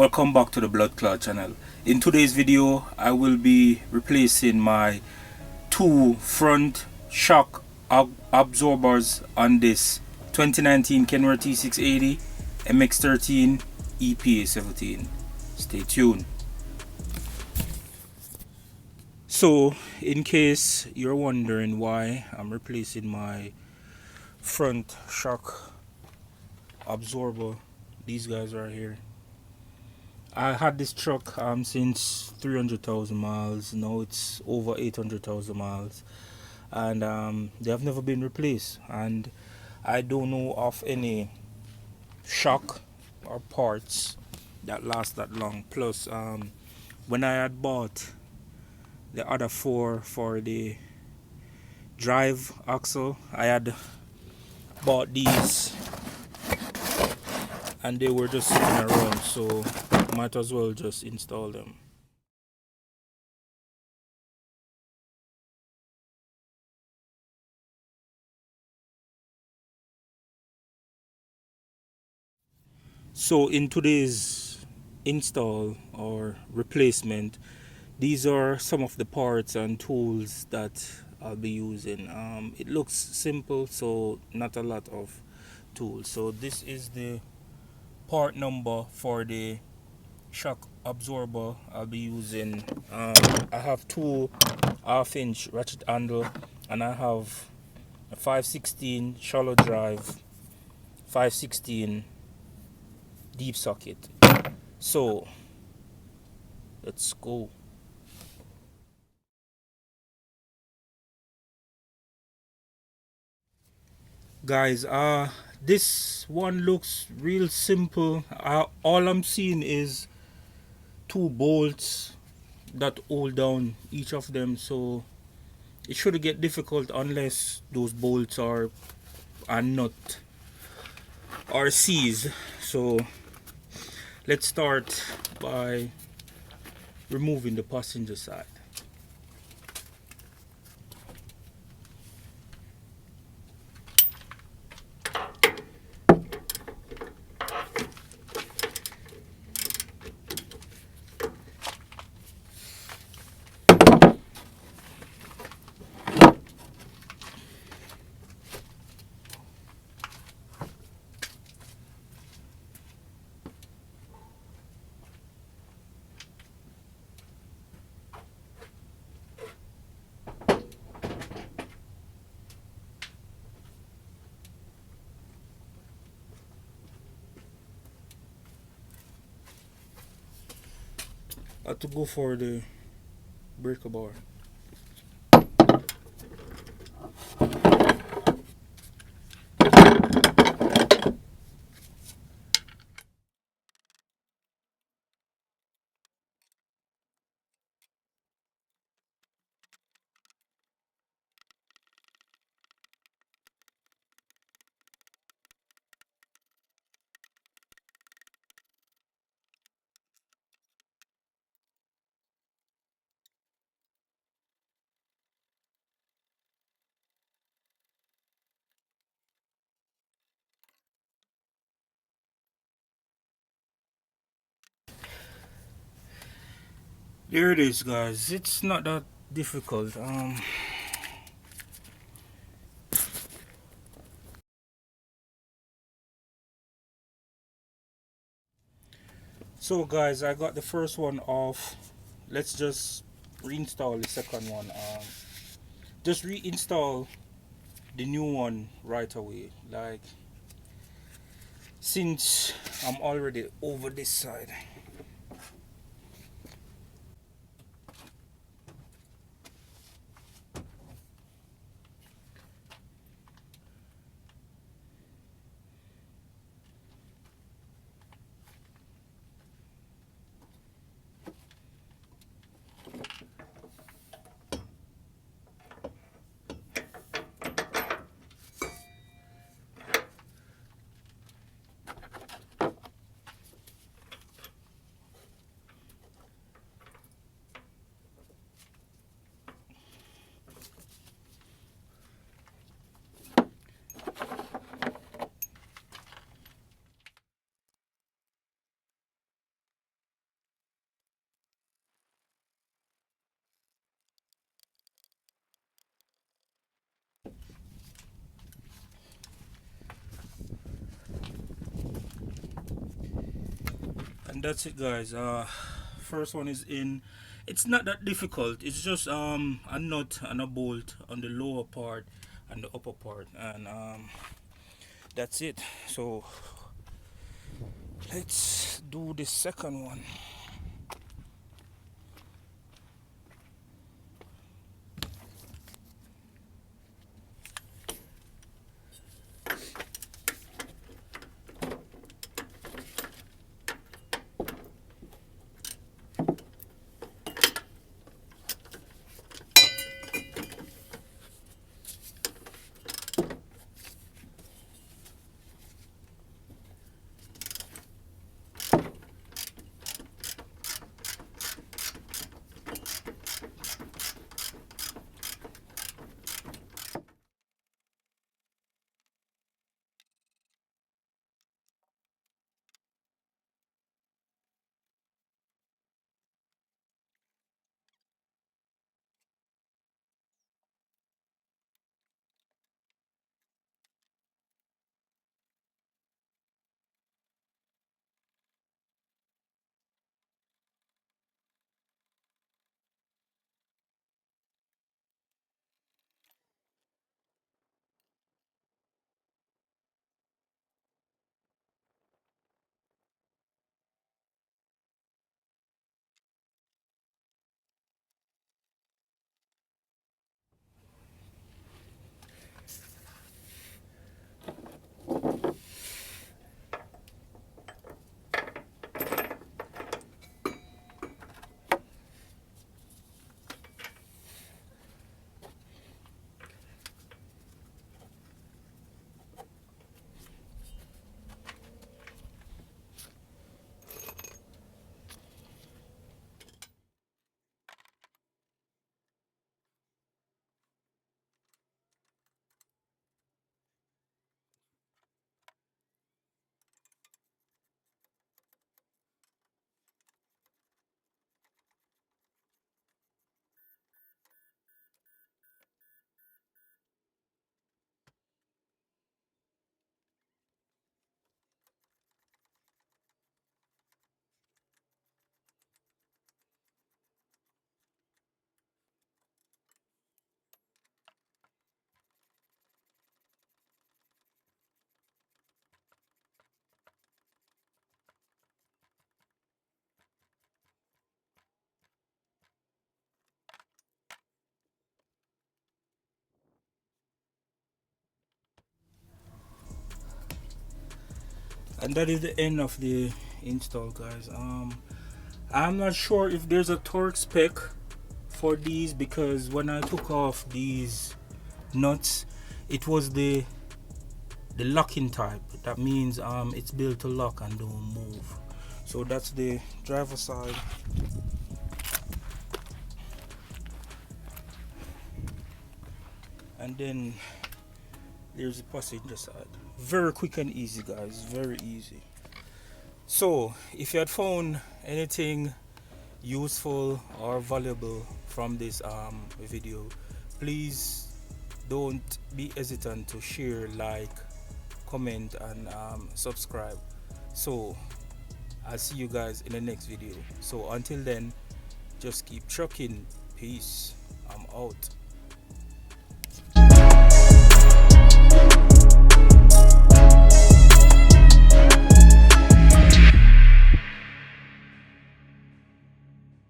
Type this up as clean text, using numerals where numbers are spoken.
Welcome back to the Blood Clot channel. In today's video I will be replacing my two front shock absorbers on this 2019 Kenworth T680 MX13 EPA17. Stay tuned. So in case you're wondering why I'm replacing my front shock absorber, these guys right here, I had this truck since 300,000 miles. Now it's over 800,000 miles, and they have never been replaced, and I don't know of any shock or parts that last that long. Plus when I had bought the other four for the drive axle, I had bought these and they were just sitting around, so might as well just install them. So in today's install or replacement, these are some of the parts and tools that I'll be using. It looks simple, so not a lot of tools. So this is the part number for the shock absorber I'll be using. I have two 1/2 inch ratchet handle, and I have a 5/16 shallow drive, 5/16 deep socket. So let's go. Guys, this one looks real simple. All I'm seeing is two bolts that hold down each of them, so it shouldn't get difficult unless those bolts are not or seized. So let's start by removing the passenger side. I have to go for the breaker bar. There it is, guys. It's not that difficult. So guys, I got the first one off. Let's just reinstall the second one. Just reinstall the new one right away, like, since I'm already over this side. And that's it, guys. First one is in. It's not that difficult. It's just a nut and a bolt on the lower part and the upper part, and that's it. So let's do the second one. And that is the end of the install, guys. I'm not sure if there's a torque spec for these, because when I took off these nuts, it was the locking type. That means it's built to lock and don't move. So that's the driver side. And then there's the passenger side. Very quick and easy, guys, very easy. So if you had found anything useful or valuable from this video, please don't be hesitant to share, like, comment, and subscribe. So I'll see you guys in the next video. So until then, just keep trucking. Peace. I'm out.